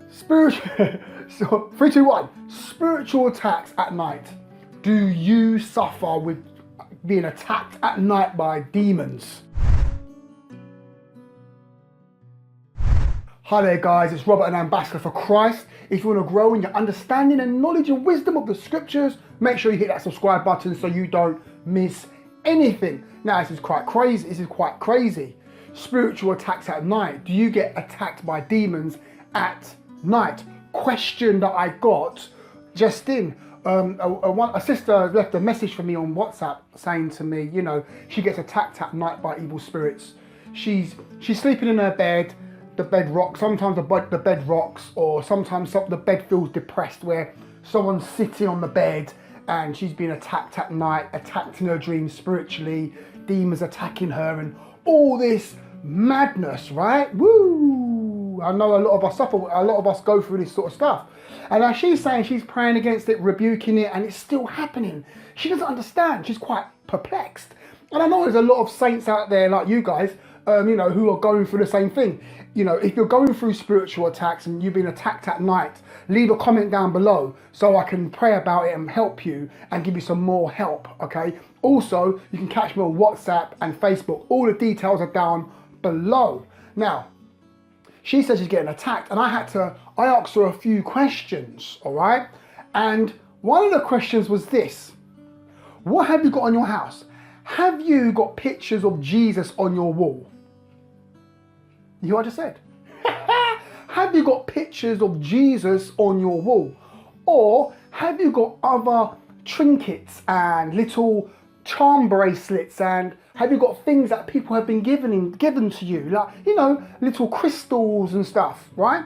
Spiritual. So 3, 2, 1. Spiritual attacks at night. Do you suffer with being attacked at night by demons? Hi there guys, it's Robert, an ambassador for Christ. If you want to grow in your understanding and knowledge and wisdom of the scriptures, make sure you hit that subscribe button so you don't miss anything. Now this is quite crazy. Spiritual attacks at night. Do you get attacked by demons at night? Question that I got just in. A sister left a message for me on WhatsApp saying to me, you know, she gets attacked at night by evil spirits. She's sleeping in her bed. The bed rocks. Sometimes the bed rocks, or sometimes the bed feels depressed where someone's sitting on the bed and she's being attacked at night, attacked in her dreams spiritually, demons attacking her and all this madness, right? Woo! I know a lot of us suffer, a lot of us go through this sort of stuff. And now she's saying she's praying against it, rebuking it, and it's still happening. She doesn't understand. She's quite perplexed. And I know there's a lot of saints out there like you guys, you know, who are going through the same thing. You know, if you're going through spiritual attacks and you've been attacked at night, leave a comment down below so I can pray about it and help you and give you some more help, okay? Also, you can catch me on WhatsApp and Facebook. All the details are down below. Now, she says she's getting attacked, and I asked her a few questions, all right? And one of the questions was this: what have you got on your house? Have you got pictures of Jesus on your wall? You hear what I just said? Have you got pictures of Jesus on your wall? Or have you got other trinkets and little charm bracelets, and have you got things that people have been given to you, like, you know, little crystals and stuff, right?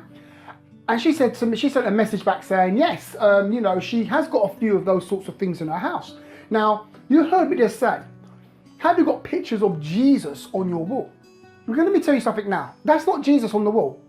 And she said to me, she sent a message back saying, yes, you know, she has got a few of those sorts of things in her house. Now, you heard me just say, have you got pictures of Jesus on your wall? Let me tell you something now. That's not Jesus on the wall.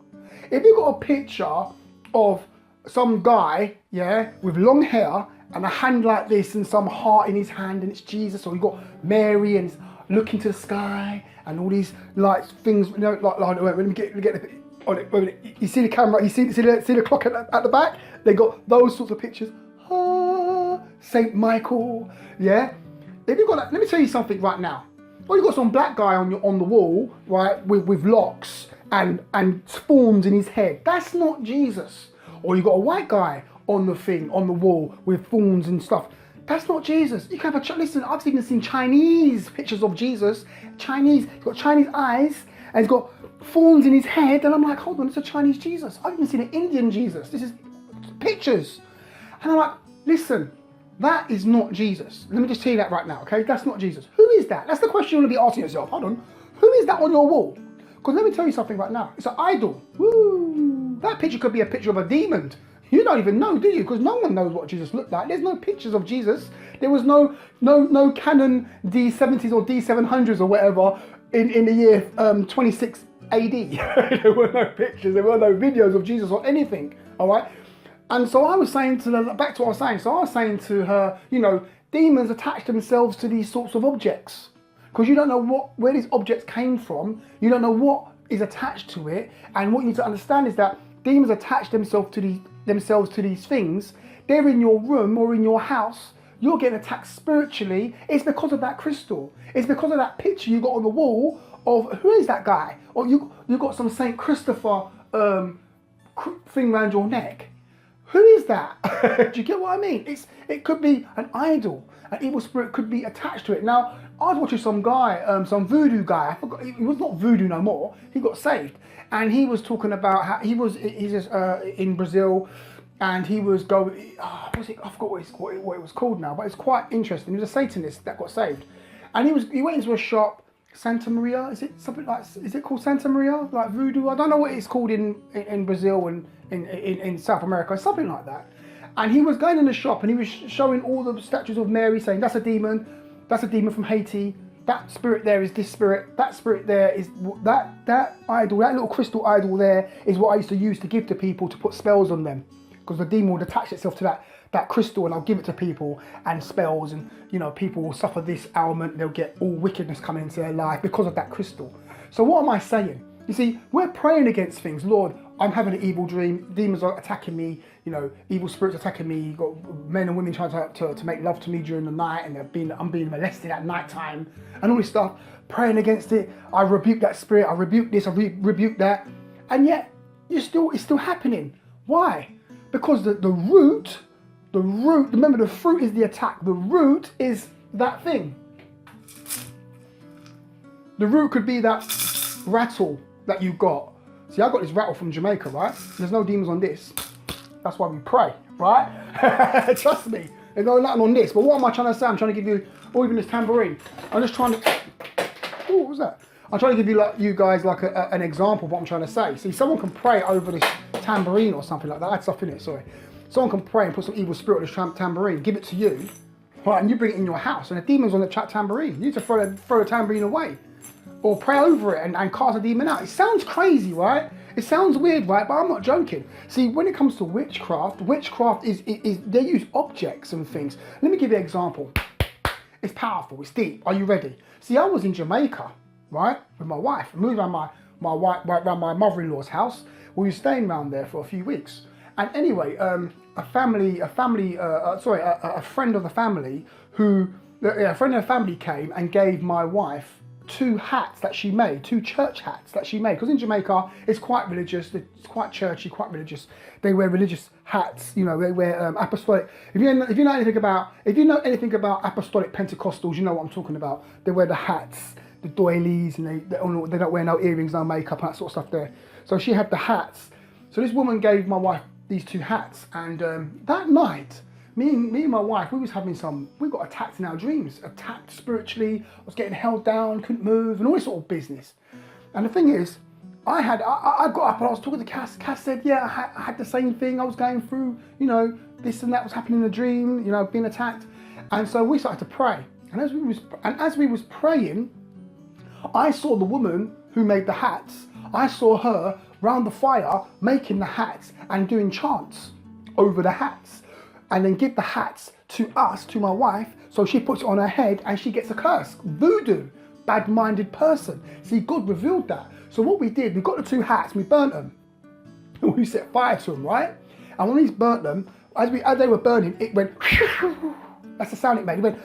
If you've got a picture of some guy, yeah, with long hair and a hand like this and some heart in his hand and it's Jesus, or you've got Mary and looking to the sky and all these like things, you know, like let me get the, on it. Wait, you see the camera, you see the clock at the back? They got those sorts of pictures. Ah, Saint Michael, yeah. If you've got that, let me tell you something right now. Or you've got some black guy on the wall, right, with locks and thorns in his head. That's not Jesus. Or you've got a white guy on the wall with thorns and stuff. That's not Jesus. You can have listen, I've even seen Chinese pictures of Jesus. He's got Chinese eyes and he's got thorns in his head. And I'm like, hold on, it's a Chinese Jesus. I've even seen an Indian Jesus. This is pictures. And I'm like, listen, that is not Jesus. Let me just tell you that right now, okay? That's not Jesus. Who is that? That's the question you want to be asking yourself. Hold on. Who is that on your wall? Because let me tell you something right now. It's an idol. Woo! That picture could be a picture of a demon. You don't even know, do you? Because no one knows what Jesus looked like. There's no pictures of Jesus. There was no Canon D70s or D700s or whatever in the year 26 AD. There were no pictures. There were no videos of Jesus or anything. All right. And so I was saying to her, back to what I was saying. So I was saying to her, you know, demons attach themselves to these sorts of objects because you don't know where these objects came from. You don't know what is attached to it. And what you need to understand is that demons attach themselves to these things. They're in your room or in your house. You're getting attacked spiritually. It's because of that crystal. It's because of that picture you got on the wall of who is that guy? Or you got some Saint Christopher thing around your neck. Who is that? Do you get what I mean? It could be an idol. An evil spirit could be attached to it. Now, I was watching some guy, some voodoo guy. I forgot, he was not voodoo no more. He got saved. And he was talking about how he's just in Brazil, and he was going, I forgot what it was called now, but it's quite interesting. He was a Satanist that got saved. And he went into a shop, Santa Maria, is it called Santa Maria? Like voodoo? I don't know what it's called in Brazil and in South America, something like that. And he was going in the shop and he was showing all the statues of Mary, saying that's a demon from Haiti, that spirit there is this spirit, that spirit there is that idol, that little crystal idol there is what I used to use to give to people to put spells on them, because the demon would attach itself to that crystal and I'll give it to people and spells, and you know, people will suffer this ailment, they'll get all wickedness coming into their life because of that crystal. So what am I saying? You see, we're praying against things. Lord, I'm having an evil dream, demons are attacking me, you know, evil spirits attacking me, you've got men and women trying to make love to me during the night, and I'm being molested at night time, and all this stuff, praying against it. I rebuke that spirit, I rebuke this, I rebuke that, and yet it's still happening. Why? Because the root, remember the fruit is the attack, the root is that thing. The root could be that rattle that you got. See, I got this rattle from Jamaica, right? There's no demons on this. That's why we pray, right? Trust me. There's no nothing on this. But what am I trying to say? I'm trying to give you, or even this tambourine. I'm just trying to, oh, what was that? I'm trying to give you guys like an example of what I'm trying to say. See, someone can pray over this tambourine or something like that. I had stuff in it, sorry. Someone can pray and put some evil spirit on this tambourine, give it to you, right, and you bring it in your house, and the demon's on the tambourine. You need to throw the tambourine away. Or pray over it and cast a demon out. It sounds crazy, right? It sounds weird, right? But I'm not joking. See, when it comes to witchcraft is they use objects and things. Let me give you an example. It's powerful, it's deep. Are you ready? See, I was in Jamaica, right, with my wife. I moved around around my mother-in-law's house. We were staying around there for a few weeks. And anyway, a friend of the family came and gave my wife 2 hats that she made, 2 church hats that she made. Because in Jamaica, it's quite religious, it's quite churchy, quite religious. They wear religious hats, you know, they wear apostolic. If you know anything about apostolic Pentecostals, you know what I'm talking about. They wear the hats, the doilies, and they don't wear no earrings, no makeup, and that sort of stuff there. So she had the hats. So this woman gave my wife these 2 hats, and that night, me and my wife, we got attacked in our dreams, attacked spiritually. I was getting held down, couldn't move, and all this sort of business. And the thing is, I got up and I was talking to Cass. Cass said, yeah, I had the same thing. I was going through, you know, this and that was happening in the dream, you know, being attacked. And so we started to pray. And as we was praying, I saw the woman who made the hats. I saw her round the fire making the hats and doing chants over the hats. And then give the hats to us, to my wife, so she puts it on her head and she gets a curse. Voodoo, bad-minded person. See, God revealed that. So what we did, we got the 2 hats, we burnt them. And we set fire to them, right? And when we burnt them, as they were burning, it went, that's the sound it made. It went,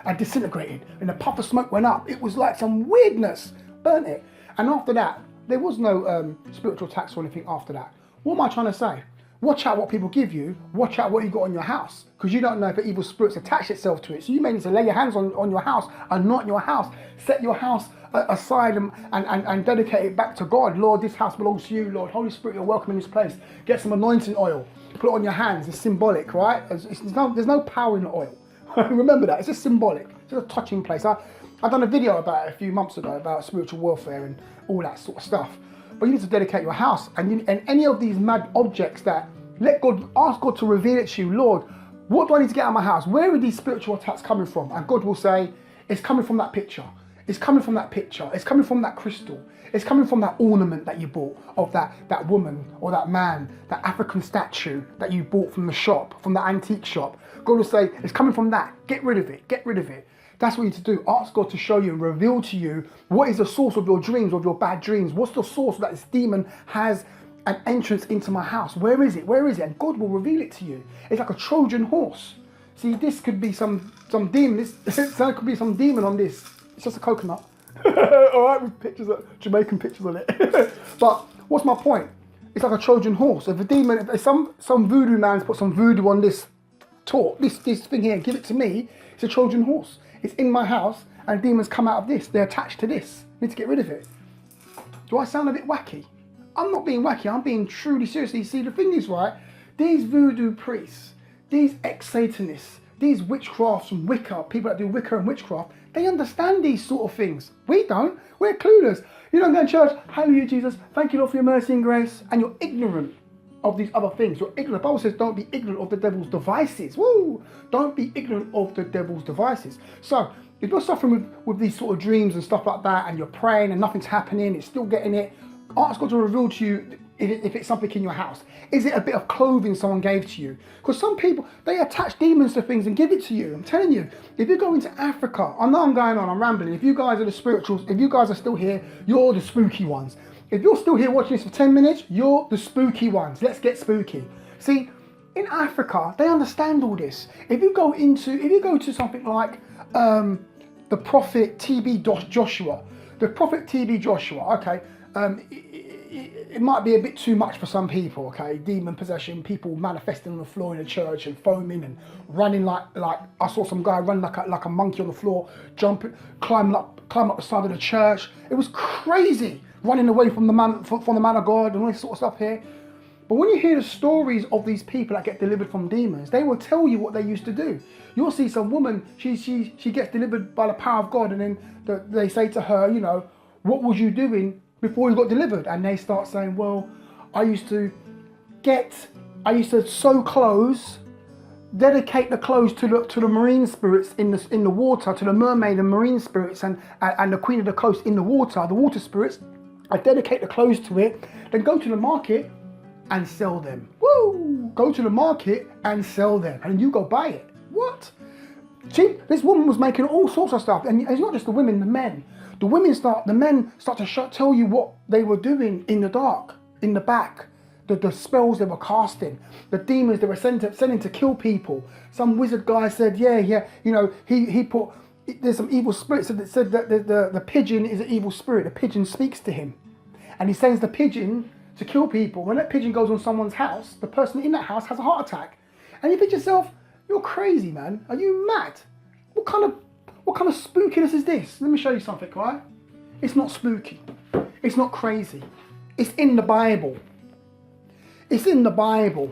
and disintegrated. And the puff of smoke went up. It was like some weirdness. Burnt it. And after that, there was no spiritual attacks or anything after that. What am I trying to say? Watch out what people give you. Watch out what you got on your house, because you don't know if an evil spirit's attached itself to it. So you may need to lay your hands on your house and not your house. Set your house aside and dedicate it back to God. Lord, this house belongs to you, Lord. Holy Spirit, you're welcome in this place. Get some anointing oil. Put it on your hands. It's symbolic, right? There's no power in the oil. Remember that. It's just symbolic. It's just a touching place. I've done a video about it a few months ago about spiritual warfare and all that sort of stuff. But you need to dedicate your house and any of these mad objects that ask God to reveal it to you. Lord, what do I need to get out of my house? Where are these spiritual attacks coming from? And God will say, it's coming from that picture. It's coming from that picture. It's coming from that crystal. It's coming from that ornament that you bought of that woman or that man, that African statue that you bought from the shop, from the antique shop. God will say, it's coming from that. Get rid of it. Get rid of it. That's what you need to do. Ask God to show you and reveal to you what is the source of your dreams, of your bad dreams. What's the source that this demon has an entrance into my house? Where is it? Where is it? And God will reveal it to you. It's like a Trojan horse. See, this could be some demon. There could be some demon on this. It's just a coconut. All right, with pictures, Jamaican pictures on it. But what's my point? It's like a Trojan horse. If a demon, if some voodoo man's put some voodoo on this thing here, give it to me. It's a Trojan horse. It's in my house, and demons come out of this. They're attached to this. I need to get rid of it. Do I sound a bit wacky? I'm not being wacky. I'm being truly serious. You see, the thing is, right, these voodoo priests, these ex-Satanists, these witchcrafts from Wicca, people that do Wicca and witchcraft, they understand these sort of things. We don't. We're clueless. You don't go to church, hallelujah, Jesus, thank you, Lord, for your mercy and grace, and you're ignorant of these other things. You're ignorant. The Bible says don't be ignorant of the devil's devices. Woo! Don't be ignorant of the devil's devices. So, if you're suffering with these sort of dreams and stuff like that, and you're praying and nothing's happening, it's still getting it, ask God to reveal to you if it's something in your house. Is it a bit of clothing someone gave to you? Because some people, they attach demons to things and give it to you. I'm telling you, if you go into Africa, I know I'm going on, I'm rambling. If you guys are the spirituals, if you guys are still here, you're the spooky ones. if you're still here watching this for 10 minutes, you're the spooky ones. Let's get spooky. See, in Africa, they understand all this. If you go to something like the prophet TB Joshua, okay, it might be a bit too much for some people, okay? Demon possession, people manifesting on the floor in the church and foaming and running like I saw some guy run like a monkey on the floor, jumping, climb up the side of the church. It was crazy, running away from the man of God and all this sort of stuff here. But when you hear the stories of these people that get delivered from demons, they will tell you what they used to do. You'll see some woman, she gets delivered by the power of God, and then they say to her, you know, what was you doing before you got delivered? And they start saying, well, I used to sew clothes, dedicate the clothes to the marine spirits in the water, to the mermaid and marine spirits and the queen of the coast in the water spirits. I dedicate the clothes to it, then go to the market and sell them. Woo! Go to the market and sell them, and you go buy it. What? See, this woman was making all sorts of stuff, and it's not just the women, the men. The men start to tell you what they were doing in the dark, in the back, the spells they were casting, the demons they were sending to kill people. Some wizard guy said, yeah, you know, he put, there's some evil spirits that said that the pigeon is an evil spirit. The pigeon speaks to him, and he sends the pigeon to kill people. When that pigeon goes on someone's house, the person in that house has a heart attack. And you think to yourself, you're crazy, man. Are you mad? What kind of spookiness is this? Let me show you something, right? It's not spooky. It's not crazy. It's in the Bible. It's in the Bible.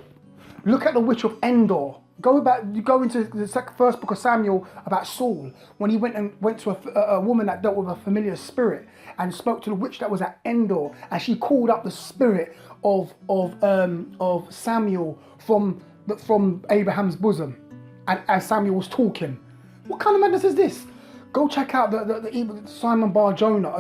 Look at the witch of Endor. You go into the first book of Samuel about Saul, when he went to a woman that dealt with a familiar spirit and spoke to the witch that was at Endor, and she called up the spirit of Samuel from Abraham's bosom, and as Samuel was talking. What kind of madness is this? Go check out the evil Simon Bar Jonah,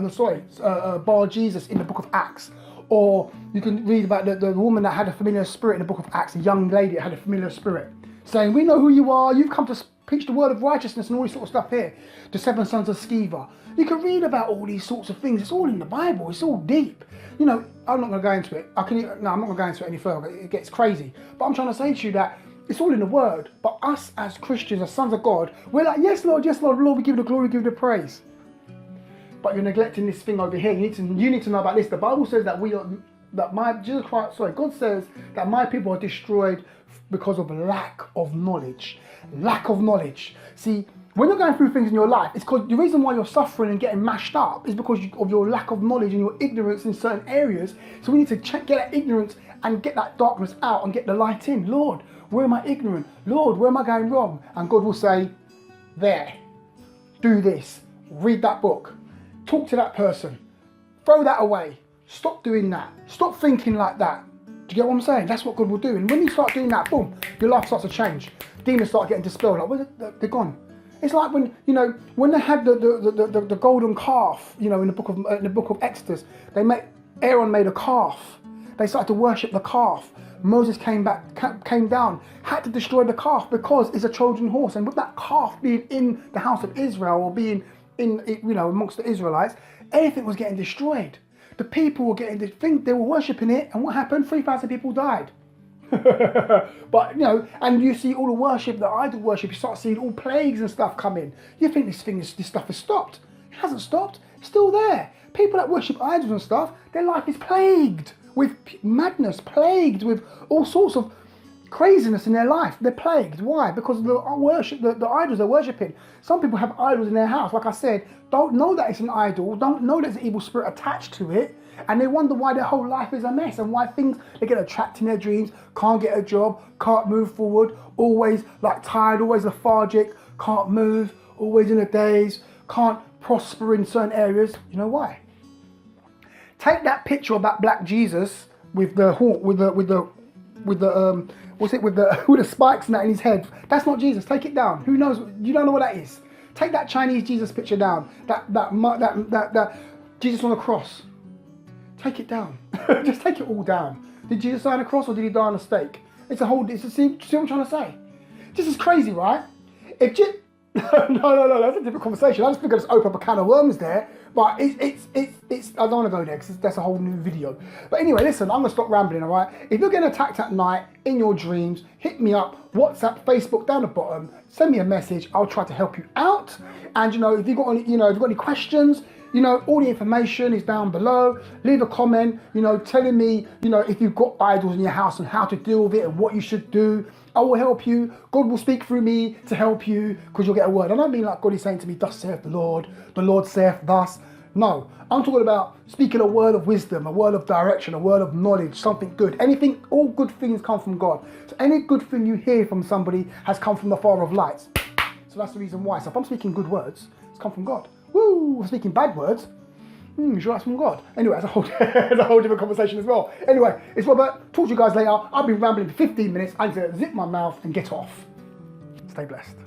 Bar Jesus in the book of Acts. Or you can read about the woman that had a familiar spirit in the book of Acts, a young lady that had a familiar spirit, saying, we know who you are, you've come to preach the word of righteousness and all this sort of stuff here. The 7 sons of Sceva. You can read about all these sorts of things. It's all in the Bible. It's all deep. You know, I'm not going to go into it. I'm not going to go into it any further. It gets crazy. But I'm trying to say to you that it's all in the word. But us as Christians, as sons of God, we're like, yes, Lord, Lord, we give you the glory, we give you the praise. But you're neglecting this thing over here. You need to know about this. The Bible says that God says that my people are destroyed because of lack of knowledge. Lack of knowledge. See, when you're going through things in your life, it's because the reason why you're suffering and getting mashed up is because of your lack of knowledge and your ignorance in certain areas. So we need to get that ignorance and get that darkness out and get the light in. Lord, where am I ignorant? Lord, where am I going wrong? And God will say, there, do this, read that book, talk to that person, throw that away, stop doing that, stop thinking like that. Do you get what I'm saying? That's what God will do. And when you start doing that, boom, your life starts to change. Demons start getting dispelled. Like, they're gone. It's like when they had the golden calf, in the book of Exodus, Aaron made a calf. They started to worship the calf. Moses came down, had to destroy the calf because it's a Trojan horse. And with that calf being in the house of Israel or being amongst the Israelites, everything was getting destroyed. The people were getting they were worshipping it, and what happened? 3,000 people died. But and you see all the worship, the idol worship, you start seeing all plagues and stuff come in. You think this stuff has stopped. It hasn't stopped. It's still there. People that worship idols and stuff, their life is plagued with madness, plagued with all sorts of craziness in their life. They're plagued. Why? Because of the worship, the idols they're worshipping. Some people have idols in their house. Like I said, don't know that it's an idol, don't know there's an evil spirit attached to it, and they wonder why their whole life is a mess and why they get trapped in their dreams, can't get a job, can't move forward, always tired, always lethargic, can't move, always in a daze, can't prosper in certain areas. You know why? Take that picture of that black Jesus with the spikes and that in his head. That's not Jesus. Take it down. Who knows? You don't know what that is. Take that Chinese Jesus picture down. That Jesus on the cross. Take it down. Just take it all down. Did Jesus die on a cross or did he die on a stake? See what I'm trying to say? This is crazy, right? No, that's a different conversation. I just think I just open up a can of worms there. But it's I don't want to go there because that's a whole new video. But anyway, listen, I'm gonna stop rambling, all right? If you're getting attacked at night in your dreams, hit me up, WhatsApp, Facebook down the bottom, send me a message. I'll try to help you out. And you know, if you've got any questions, you know, all the information is down below. Leave a comment, you know, telling me, you know, if you've got idols in your house and how to deal with it and what you should do. I will help you. God will speak through me to help you because you'll get a word. I don't mean like God is saying to me, thus saith the Lord saith thus. No, I'm talking about speaking a word of wisdom, a word of direction, a word of knowledge, something good. Anything, all good things come from God. So any good thing you hear from somebody has come from the Father of lights. So that's the reason why. So if I'm speaking good words, it's come from God. Woo! If I'm speaking bad words, sure that's from God. Anyway, that's a whole different conversation as well. Anyway, it's Robert. Talk to you guys later. I've been rambling for 15 minutes. I need to zip my mouth and get off. Stay blessed.